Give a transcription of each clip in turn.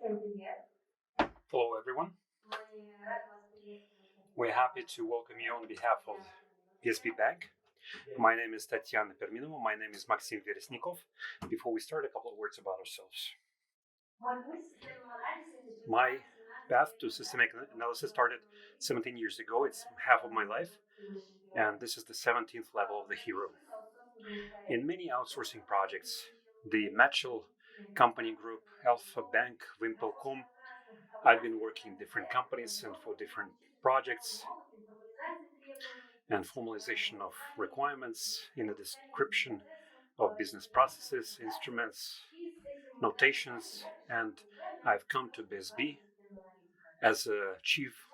Hello, everyone. We're happy to welcome you on behalf of PSB Bank. My name is Tatyana Perminova. My name is Maksim Verestnikov. Before we start, a couple of words about ourselves. My path to systemic analysis started 17 years ago. It's half of my life, and this is the 17th level of the hero. In many outsourcing projects, the Matchel company group, Alpha Bank, Wimpel.com, I've been working in different companies and for different projects and formalization of requirements in the description of business processes, instruments, notations, and I've come to PSB as a chief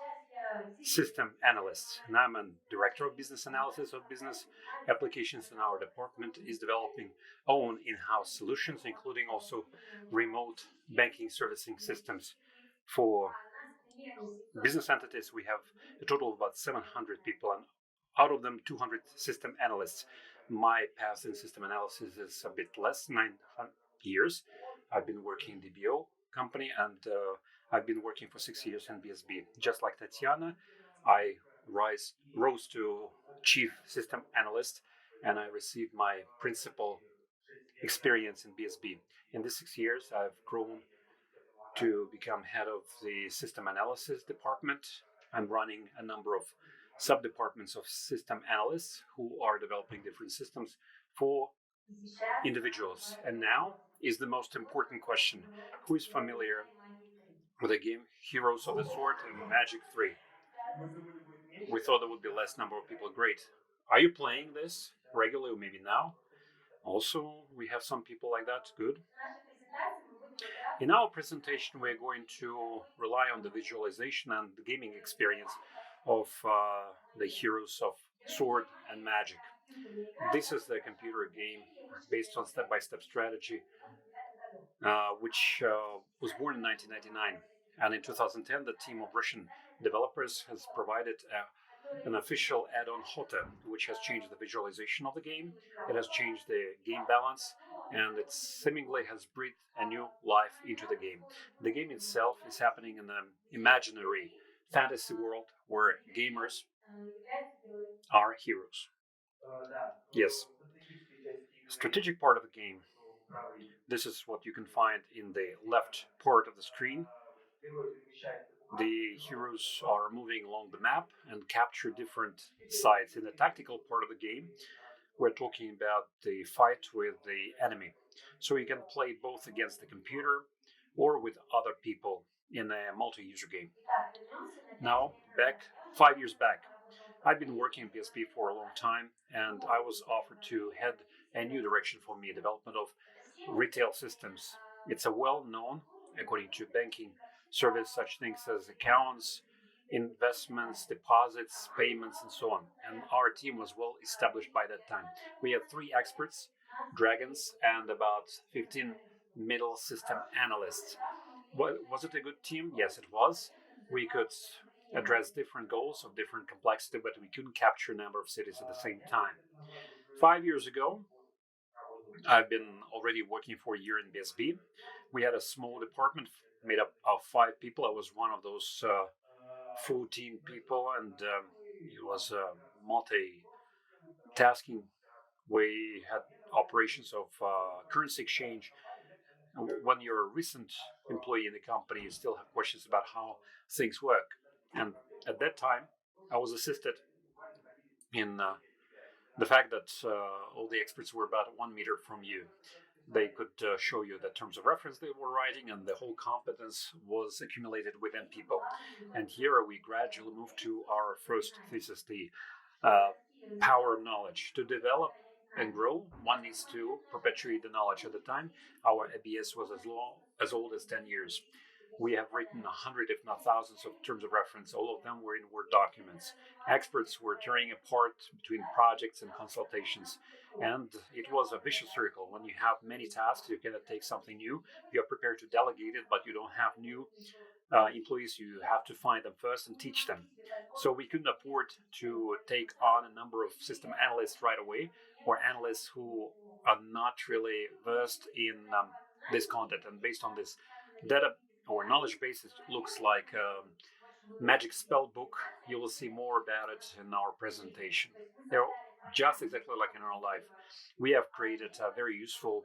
system analyst, and I'm a director of business analysis of business applications, and our department is developing own in-house solutions, including also remote banking servicing systems for business entities. We have a total of about 700 people, and out of them 200 system analysts. My path in system analysis is a bit less, 9 years. I've been working in DBO company, and I've been working for 6 years in PSB. Just like Tatyana, I rose to chief system analyst, and I received my principal experience in PSB. In these 6 years, I've grown to become head of the system analysis department. I'm running a number of sub-departments of system analysts who are developing different systems for individuals. And now is the most important question. Who is familiar with the game Heroes of the Sword and Magic 3? We thought there would be less number of people. Great. Are you playing this regularly or maybe now? Also, we have some people like that. Good. In our presentation, we're going to rely on the visualization and the gaming experience of the Heroes of Sword and Magic. This is the computer game based on step-by-step strategy, which was born in 1999. And in 2010, the team of Russian developers has provided an official add-on HOTA, which has changed the visualization of the game. It has changed the game balance, and it seemingly has breathed a new life into the game. The game itself is happening in an imaginary fantasy world where gamers are heroes. Yes. Strategic part of the game. This is what you can find in the left part of the screen. The heroes are moving along the map and capture different sites. In the tactical part of the game, we're talking about the fight with the enemy. So you can play both against the computer or with other people in a multi-user game. Now, 5 years back, I've been working in PSB for a long time, and I was offered to head a new direction for me, development of retail systems. It's a well-known, according to banking service, such things as accounts, investments, deposits, payments, and so on. And our team was well established by that time. We had 3 experts, dragons, and about 15 middle system analysts. Was it a good team? Yes, it was. We could address different goals of different complexity, but we couldn't capture a number of cities at the same time. 5 years ago, I've been already working for a year in PSB. We had a small department made up of 5 people. I was one of those 14 people, and it was multi-tasking. We had operations of currency exchange. When you're a recent employee in the company, you still have questions about how things work. And at that time, I was assisted in the fact that all the experts were about 1 meter from you. They could show you the terms of reference they were writing, and the whole competence was accumulated within people. And here we gradually moved to our first thesis, the power of knowledge. To develop and grow, one needs to perpetuate the knowledge. At the time, our ABS was as old as 10 years. We have written 100, if not thousands, of terms of reference. All of them were in Word documents. Experts were tearing apart between projects and consultations. And it was a vicious circle. When you have many tasks, you cannot take something new. You are prepared to delegate it, but you don't have new employees. You have to find them first and teach them. So we couldn't afford to take on a number of system analysts right away, or analysts who are not really versed in this content. And based on this our knowledge base looks like a magic spell book. You will see more about it in our presentation. They're just exactly like in our life. We have created a very useful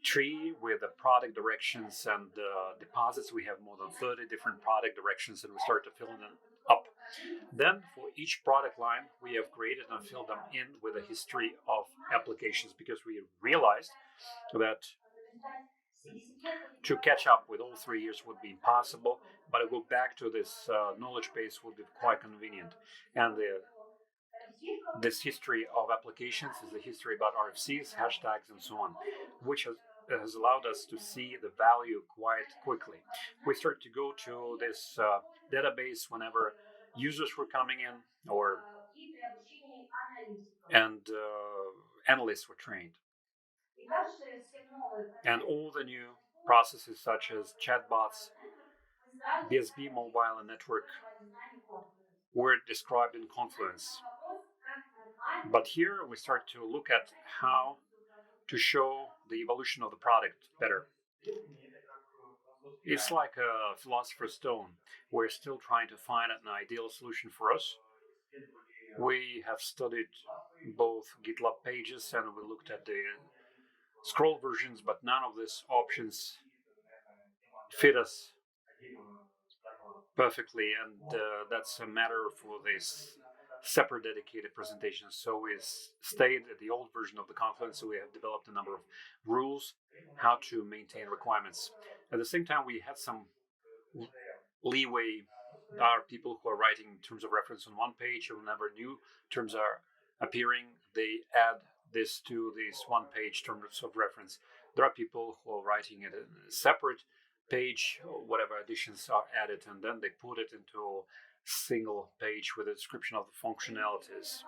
tree with the product directions and deposits. We have more than 30 different product directions, and we start to fill them up. Then for each product line, we have created and filled them in with a history of applications, because we realized that to catch up with all 3 years would be impossible, but to go back to this knowledge base would be quite convenient. And this history of applications is the history about RFCs, hashtags, and so on, which has allowed us to see the value quite quickly. We start to go to this database whenever users were coming in, and analysts were trained. And all the new processes such as chatbots, PSB, mobile, and network were described in Confluence. But here we start to look at how to show the evolution of the product better. It's like a philosopher's stone. We're still trying to find an ideal solution for us. We have studied both GitLab pages and we looked at the scroll versions, but none of these options fit us perfectly, and that's a matter for this separate dedicated presentation. So we stayed at the old version of the Confluence. So we have developed a number of rules how to maintain requirements. At the same time, we had some leeway. There are people who are writing terms of reference on one page, and whenever new terms are appearing, they add this to this one page terms of reference. There are people who are writing it in a separate page, whatever additions are added, and then they put it into a single page with a description of the functionalities.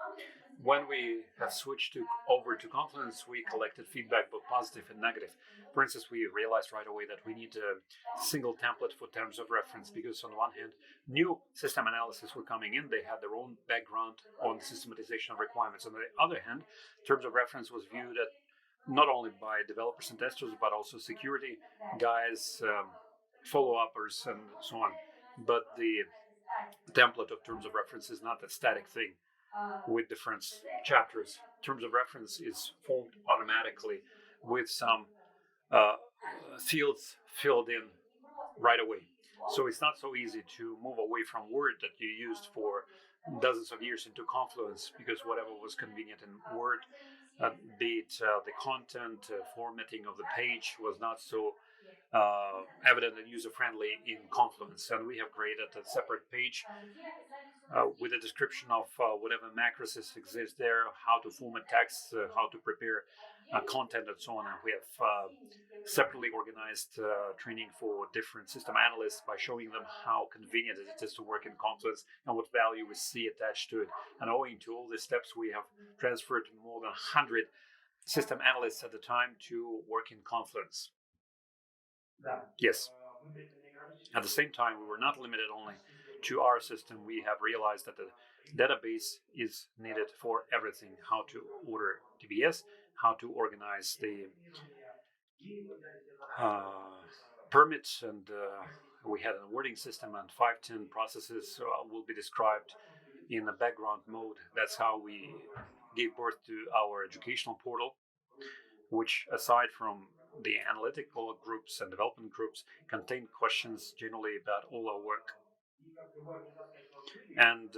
When we have switched over to Confluence, we collected feedback, both positive and negative. For instance, we realized right away that we need a single template for terms of reference, because on one hand, new system analysis were coming in. They had their own background on the systematization of requirements. On the other hand, terms of reference was viewed at not only by developers and testers, but also security guys, follow-uppers, and so on. But the template of terms of reference is not a static thing with different chapters. Terms of reference is formed automatically with some fields filled in right away. So it's not so easy to move away from Word that you used for dozens of years into Confluence, because whatever was convenient in Word, be it the content, formatting of the page, was not so evident and user-friendly in Confluence. And we have created a separate page with a description of whatever macros exist there, how to format text, how to prepare content, and so on. And we have separately organized training for different system analysts by showing them how convenient it is to work in Confluence and what value we see attached to it. And owing to all these steps, we have transferred more than 100 system analysts at the time to work in Confluence. Yes. At the same time, we were not limited only to our system. We have realized that the database is needed for everything: how to order DBS, how to organize the permits, and we had an awarding system, and 510 processes will be described in the background mode. That's how we gave birth to our educational portal, which, aside from the analytical groups and development groups, contain questions generally about all our work. And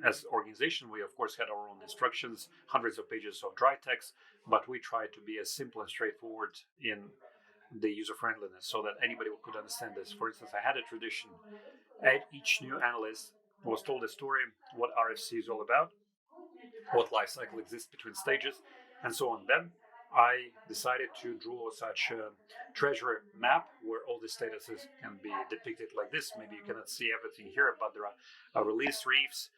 as organization, we of course had our own instructions, hundreds of pages of dry text, but we tried to be as simple and straightforward in the user friendliness so that anybody could understand this. For instance, I had a tradition. Each new analyst was told a story, what RFC is all about, what life cycle exists between stages, and so on. Then I decided to draw such a treasure map where all the statuses can be depicted like this. Maybe you cannot see everything here, but there are release reefs.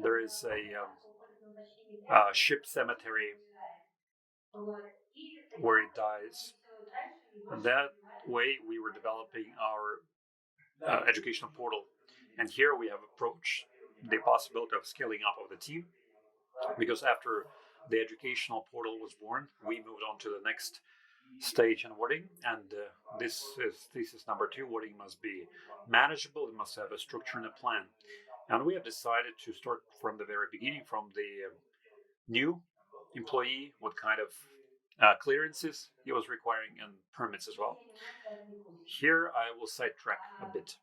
There is a ship cemetery where it dies. And that way we were developing our educational portal. And here we have approached the possibility of scaling up of the team, because after the educational portal was born, we moved on to the next stage in wording, and this is thesis number 2. Wording must be manageable, it must have a structure and a plan. And we have decided to start from the very beginning, from the new employee, what kind of clearances he was requiring, and permits as well. Here I will sidetrack a bit.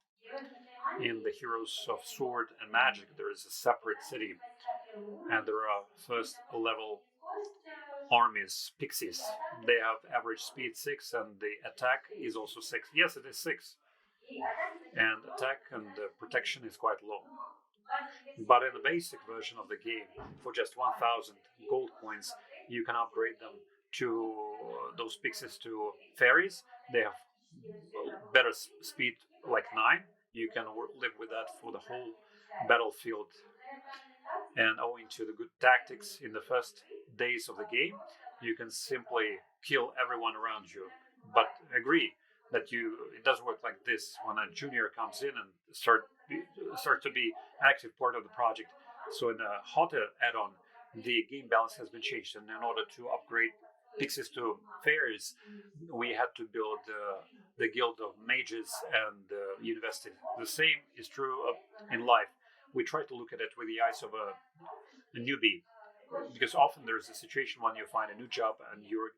In the Heroes of Sword and Magic, there is a separate city, and there are first level armies, pixies. They have average speed 6, and the attack is also 6. Yes, it is 6. And attack and protection is quite low. But in the basic version of the game, for just 1,000 gold coins, you can upgrade them to those pixies to fairies. They have better speed, like 9. You can live with that for the whole battlefield. And owing to the good tactics in the first days of the game, you can simply kill everyone around you. But agree that it doesn't work like this when a junior comes in and start to be active part of the project. So in the hotter add-on, the game balance has been changed, and in order to upgrade pixies to fairies, we had to build the guild of mages and university. The same is true in life. We try to look at it with the eyes of a newbie, because often there's a situation when you find a new job and you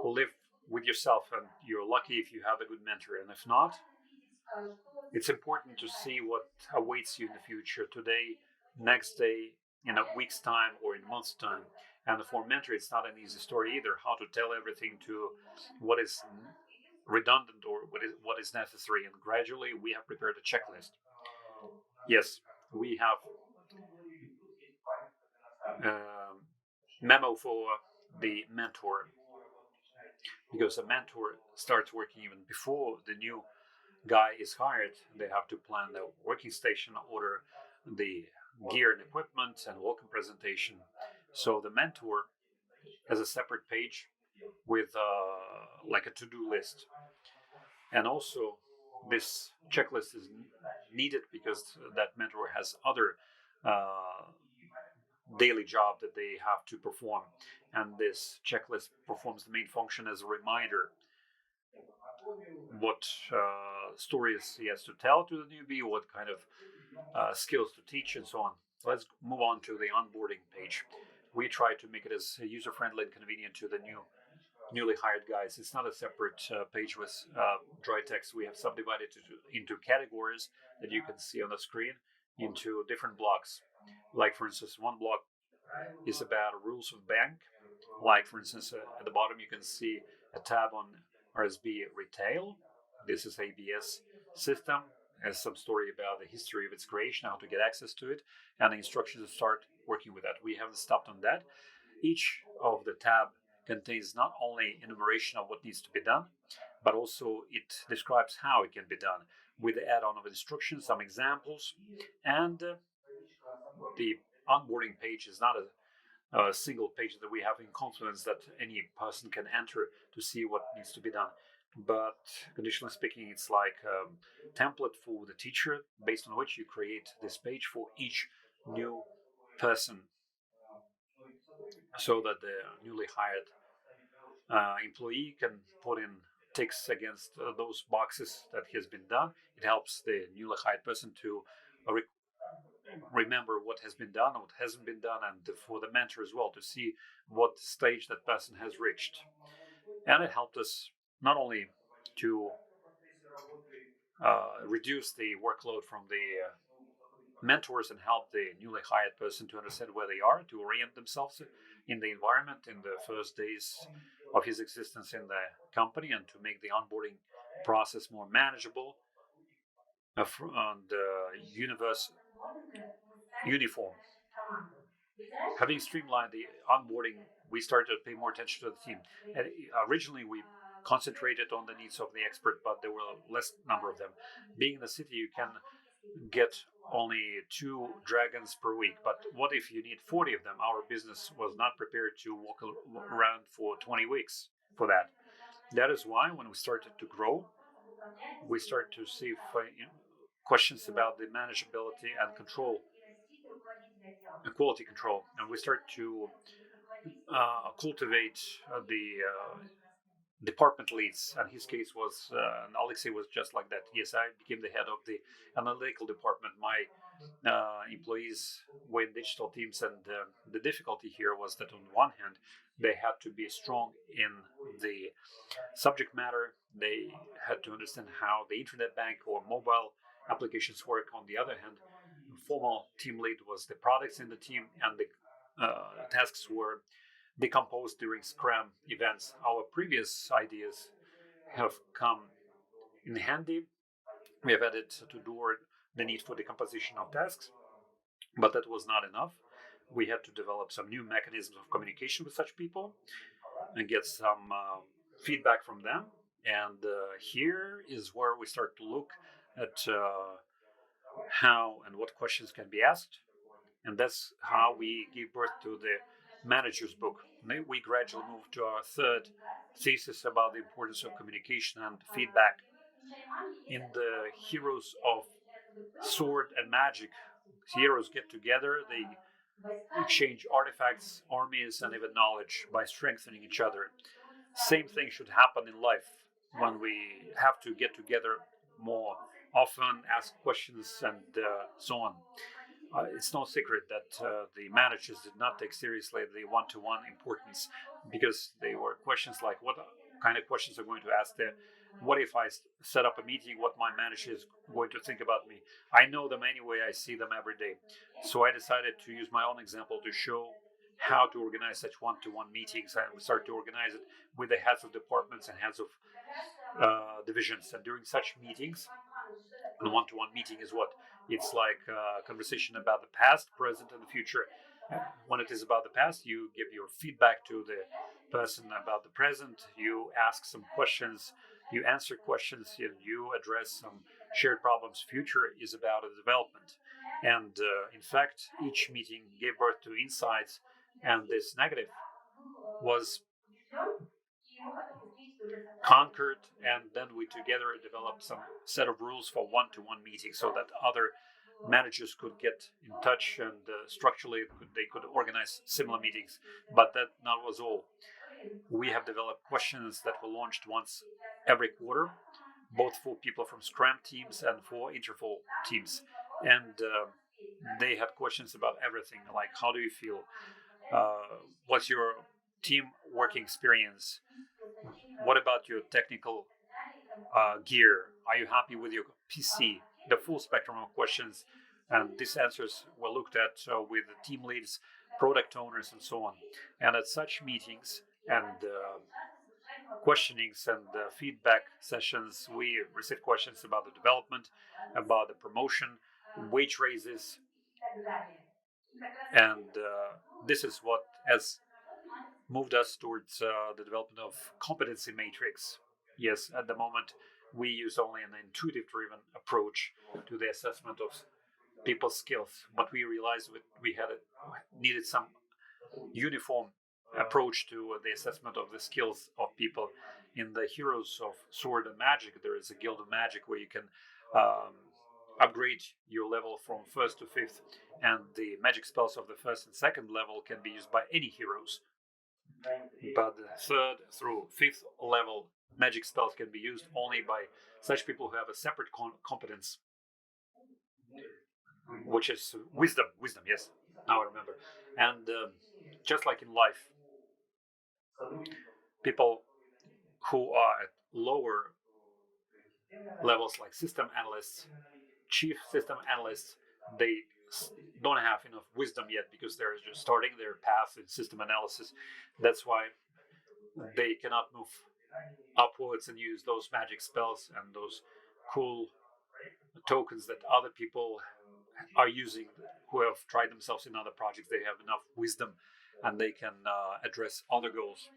live with yourself, and you're lucky if you have a good mentor, and if not, it's important to see what awaits you in the future, today, next day, in a week's time, or in a month's time. And for a mentor, it's not an easy story either, how to tell everything to what is redundant or what is necessary. And gradually we have prepared a checklist. Yes, we have memo for the mentor, because a mentor starts working even before the new guy is hired. They have to plan the working station, order the gear and equipment, and welcome presentation. So the mentor has a separate page with like a to-do list. And also this checklist is needed because that mentor has other daily job that they have to perform, and this checklist performs the main function as a reminder what stories he has to tell to the newbie, what kind of skills to teach, and so on. Let's move on to the onboarding page. We try to make it as user friendly and convenient to the newly hired guys. It's not a separate page with dry text. We have subdivided it into categories that you can see on the screen, into different blocks. Like, for instance, one block is about rules of bank. Like, for instance, at the bottom you can see a tab on RSB Retail. This is ABS system. Has some story about the history of its creation, how to get access to it, and the instructions to start working with that. We haven't stopped on that. Each of the tab contains not only enumeration of what needs to be done, but also it describes how it can be done with the add-on of instructions, some examples, and the onboarding page is not a single page that we have in Confluence that any person can enter to see what needs to be done. But conditionally speaking, it's like a template for the teacher, based on which you create this page for each new person, so that the newly hired employee can put in ticks against those boxes that has been done. It helps the newly hired person to remember what has been done and what hasn't been done, and for the mentor as well to see what stage that person has reached. And it helped us not only to reduce the workload from the mentors and help the newly hired person to understand where they are, to orient themselves in the environment in the first days of his existence in the company, and to make the onboarding process more manageable and uniform. Having streamlined the onboarding, we started to pay more attention to the team. And originally, we concentrated on the needs of the expert, but there were less number of them. Being in the city, you can get only 2 dragons per week. But what if you need 40 of them? Our business was not prepared to walk around for 20 weeks for that. That is why when we started to grow, we started to see questions about the manageability and control, quality control, and we start to cultivate the department leads, and his case was, and Alexei was just like that. Yes, I became the head of the analytical department. My employees were in digital teams, and the difficulty here was that on one hand, they had to be strong in the subject matter. They had to understand how the internet bank or mobile applications work. On the other hand, the formal team lead was the products in the team, and the tasks were decomposed during Scrum events. Our previous ideas have come in handy. We have added to do the need for decomposition of tasks, but that was not enough. We had to develop some new mechanisms of communication with such people and get some feedback from them. And here is where we start to look at how and what questions can be asked. And that's how we give birth to the manager's book. We gradually moved to our third thesis about the importance of communication and feedback. In the Heroes of Sword and Magic, heroes get together, they exchange artifacts, armies, and even knowledge by strengthening each other. Same thing should happen in life when we have to get together more often, ask questions, and so on. It's no secret that the managers did not take seriously the one-to-one importance, because they were questions like, what kind of questions are going to ask there? What if I set up a meeting? What my manager is going to think about me? I know them anyway. I see them every day. So I decided to use my own example to show how to organize such one-to-one meetings. And we started to organize it with the heads of departments and heads of divisions. And during such meetings, and a one-to-one meeting is what? It's like a conversation about the past, present, and the future. When it is about the past, you give your feedback to the person about the present. You ask some questions, you answer questions, and you address some shared problems. Future is about a development. And in fact, each meeting gave birth to insights, and this negative was conquered, and then we together developed some set of rules for one-to-one meetings so that other managers could get in touch, and structurally they could organize similar meetings. But that not was all. We have developed questions that were launched once every quarter, both for people from Scrum teams and for Interval teams. And they had questions about everything, like how do you feel? What's your team working experience? What about your technical gear? Are you happy with your PC? The full spectrum of questions. And these answers were looked at with the team leads, product owners, and so on. And at such meetings and questionings and feedback sessions, we received questions about the development, about the promotion, wage raises. And this is what has moved us towards the development of competency matrix. Yes, at the moment, we use only an intuitive driven approach to the assessment of people's skills, but we realized we had needed some uniform approach to the assessment of the skills of people. In the Heroes of Sword and Magic, there is a Guild of Magic where you can um, upgrade your level from first to fifth, and the magic spells of the first and second level can be used by any heroes. But the third through fifth level magic spells can be used only by such people who have a separate competence, which is wisdom. Wisdom, yes, now I remember. And just like in life, people who are at lower levels, like system analysts, chief system analysts, they don't have enough wisdom yet because they're just starting their path in system analysis. That's why they cannot move upwards and use those magic spells and those cool tokens that other people are using who have tried themselves in other projects. They have enough wisdom and they can address other goals.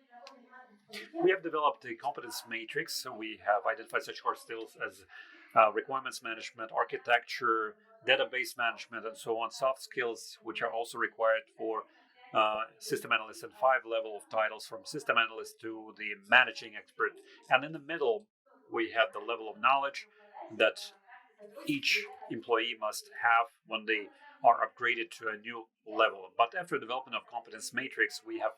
We have developed a competence matrix. So we have identified such hard skills as requirements management, architecture, database management, and so on. Soft skills, which are also required for system analysts, and 5 level of titles from system analyst to the managing expert. And in the middle, we have the level of knowledge that each employee must have when they are upgraded to a new level. But after development of competence matrix, we have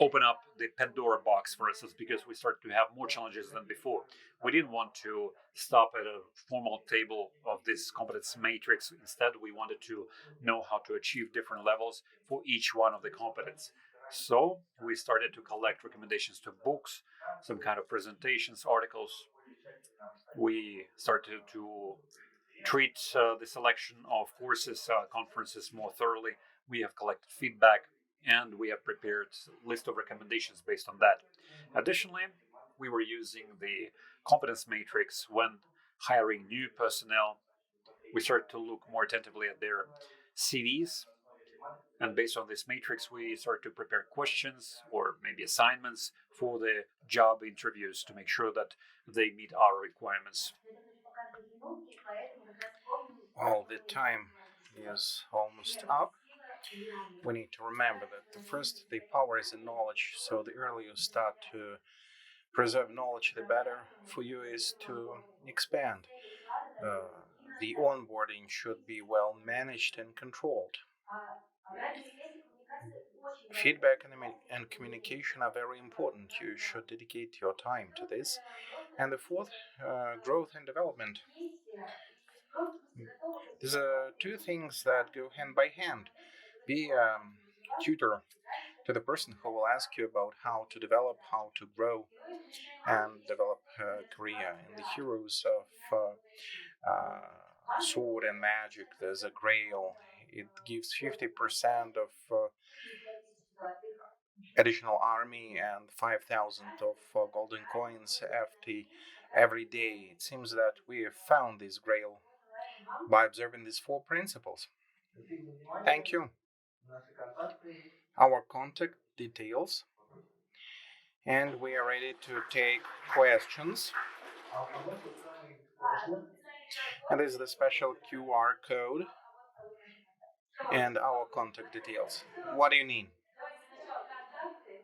open up the Pandora box for us because we started to have more challenges than before. We didn't want to stop at a formal table of this competence matrix. Instead, we wanted to know how to achieve different levels for each one of the competence. So we started to collect recommendations to books, some kind of presentations, articles. We started to treat the selection of courses, conferences more thoroughly. We have collected feedback and we have prepared a list of recommendations based on that. Additionally, we were using the competence matrix when hiring new personnel. We started to look more attentively at their CVs, and based on this matrix, we started to prepare questions or maybe assignments for the job interviews to make sure that they meet our requirements. All the time is almost up. We need to remember that the first, the power is in knowledge. So the earlier you start to preserve knowledge, the better for you is to expand. Uh, the onboarding should be well managed and controlled. Feedback and communication are very important. You should dedicate your time to this. And the fourth, growth and development. These are two things that go hand by hand. Be a tutor to the person who will ask you about how to develop, how to grow, and develop a career. In the heroes of sword and magic, there's a grail. It gives 50% of additional army and 5,000 of golden coins every day. It seems that we have found this grail by observing these four principles. Thank you. Our contact details, and we are ready to take questions. And this is the special QR code and our contact details. What do you need?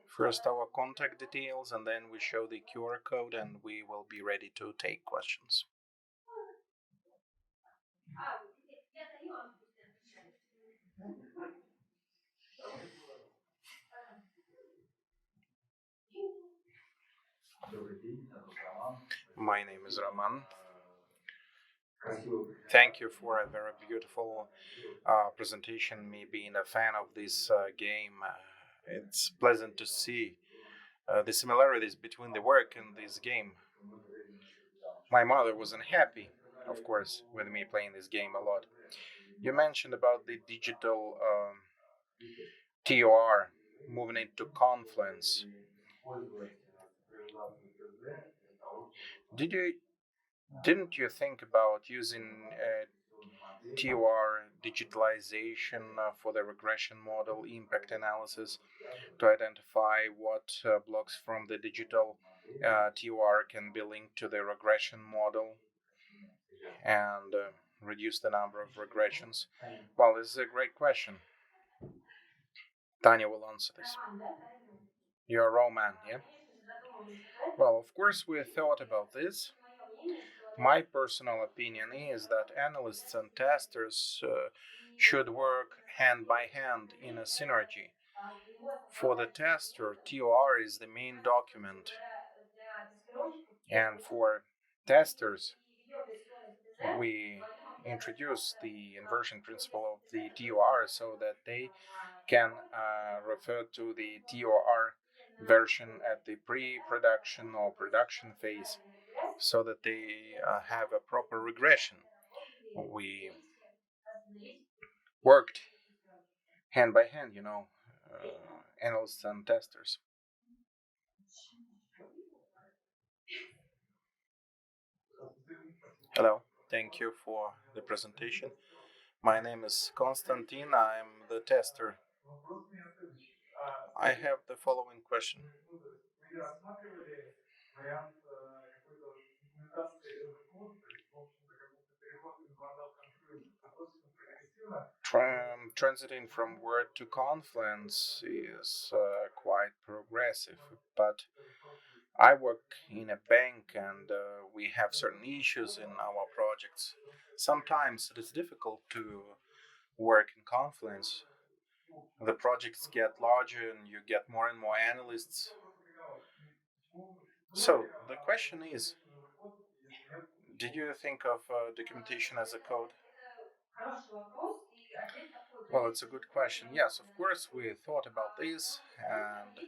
First, our contact details, and then we show the QR code, and we will be ready to take questions. My name is Roman. Thank you for a very beautiful presentation. Me being a fan of this game, it's pleasant to see the similarities between the work and this game. My mother wasn't happy, of course, with me playing this game a lot. You mentioned about the digital TOR moving into Confluence. Did you didn't you think about using TOR digitalization for the regression model impact analysis to identify what blocks from the digital TOR can be linked to the regression model and reduce the number of regressions? Well, this is a great question. Tanya will answer this. You're a Roman, yeah? Well, of course, we thought about this. My personal opinion is that analysts and testers should work hand by hand in a synergy. For the tester, TOR is the main document, and for testers, we introduce the inversion principle of the TOR so that they can refer to the TOR version at the pre-production or production phase so that they have a proper regression. We worked hand by hand, analysts and testers. Hello, thank you for the presentation. My name is Konstantin, I'm the tester. I have the following question. Transiting from Word to Confluence is quite progressive, but I work in a bank and we have certain issues in our projects. Sometimes it is difficult to work in Confluence The projects get larger and you get more and more analysts. So the question is, did you think of documentation as a code? Well, it's a good question. Yes, of course, we thought about this. And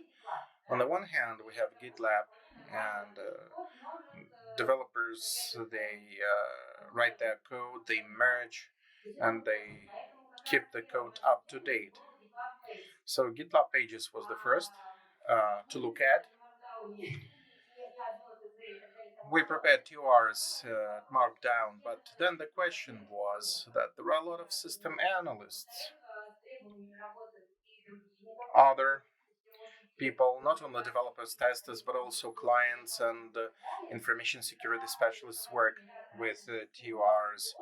on the one hand, we have GitLab, and developers, they write their code, they merge, and they keep the code up to date. So GitLab Pages was the first to look at. We prepared 2 hours Markdown, but then the question was that there are a lot of system analysts, other people, not only developers, testers, but also clients and information security specialists work with 2 hours.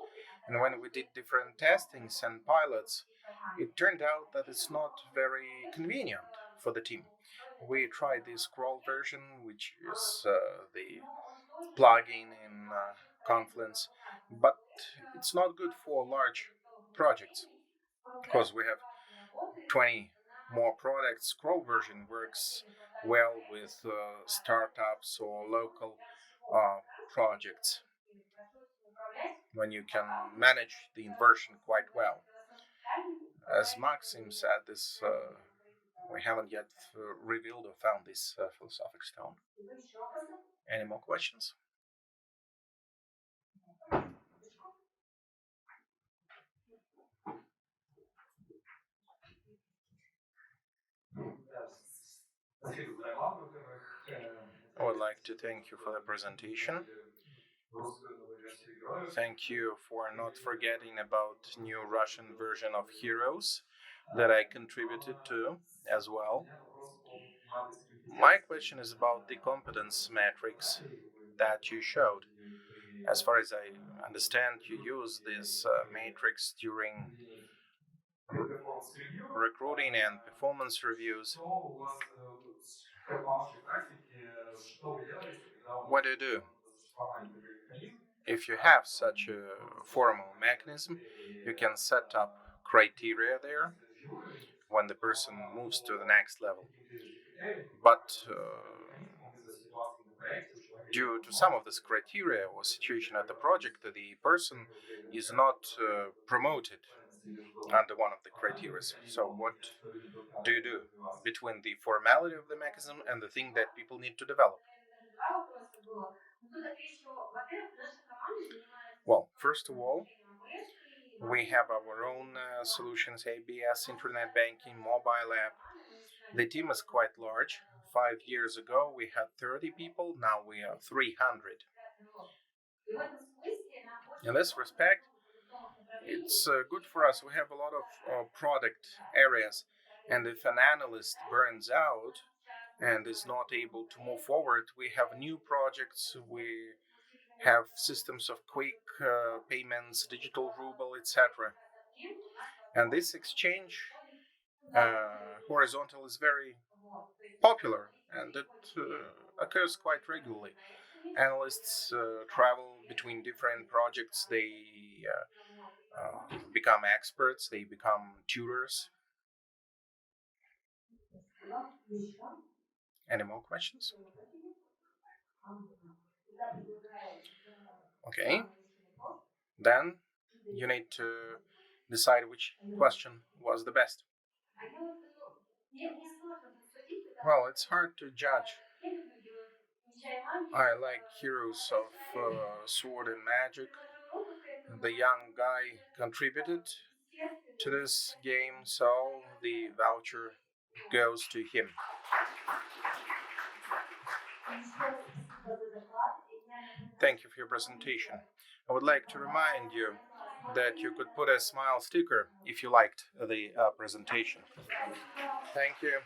And when we did different testings and pilots, it turned out that it's not very convenient for the team. We tried the scroll version, which is the plugin in Confluence, but it's not good for large projects because we have 20 more products. Scroll version works well with startups or local projects when you can manage the inversion quite well. As Maksim said, this we haven't yet revealed or found this philosophic stone. Any more questions? I would like to thank you for the presentation. Thank you for not forgetting about new Russian version of Heroes that I contributed to as well. My question is about the competence matrix that you showed. As far as I understand, you use this matrix during recruiting and performance reviews. What do you do? If you have such a formal mechanism, you can set up criteria there when the person moves to the next level. But due to some of this criteria or situation at the project, the person is not promoted under one of the criteria. So what do you do between the formality of the mechanism and the thing that people need to develop? Well, first of all, we have our own solutions, ABS, internet banking, mobile app. The team is quite large. 5 years ago, we had 30 people. Now we have 300. In this respect, it's good for us. We have a lot of product areas, and if an analyst burns out and is not able to move forward, we have new projects. We have systems of quick payments, digital ruble, etc. And this exchange horizontal is very popular, and it occurs quite regularly. Analysts travel between different projects. They become experts. They become tutors. Any more questions? Okay. Then you need to decide which question was the best. Well, it's hard to judge. I like Heroes of Sword and Magic. The young guy contributed to this game, so the voucher goes to him. Thank you for your presentation. I would like to remind you that you could put a smile sticker if you liked the presentation. Thank you.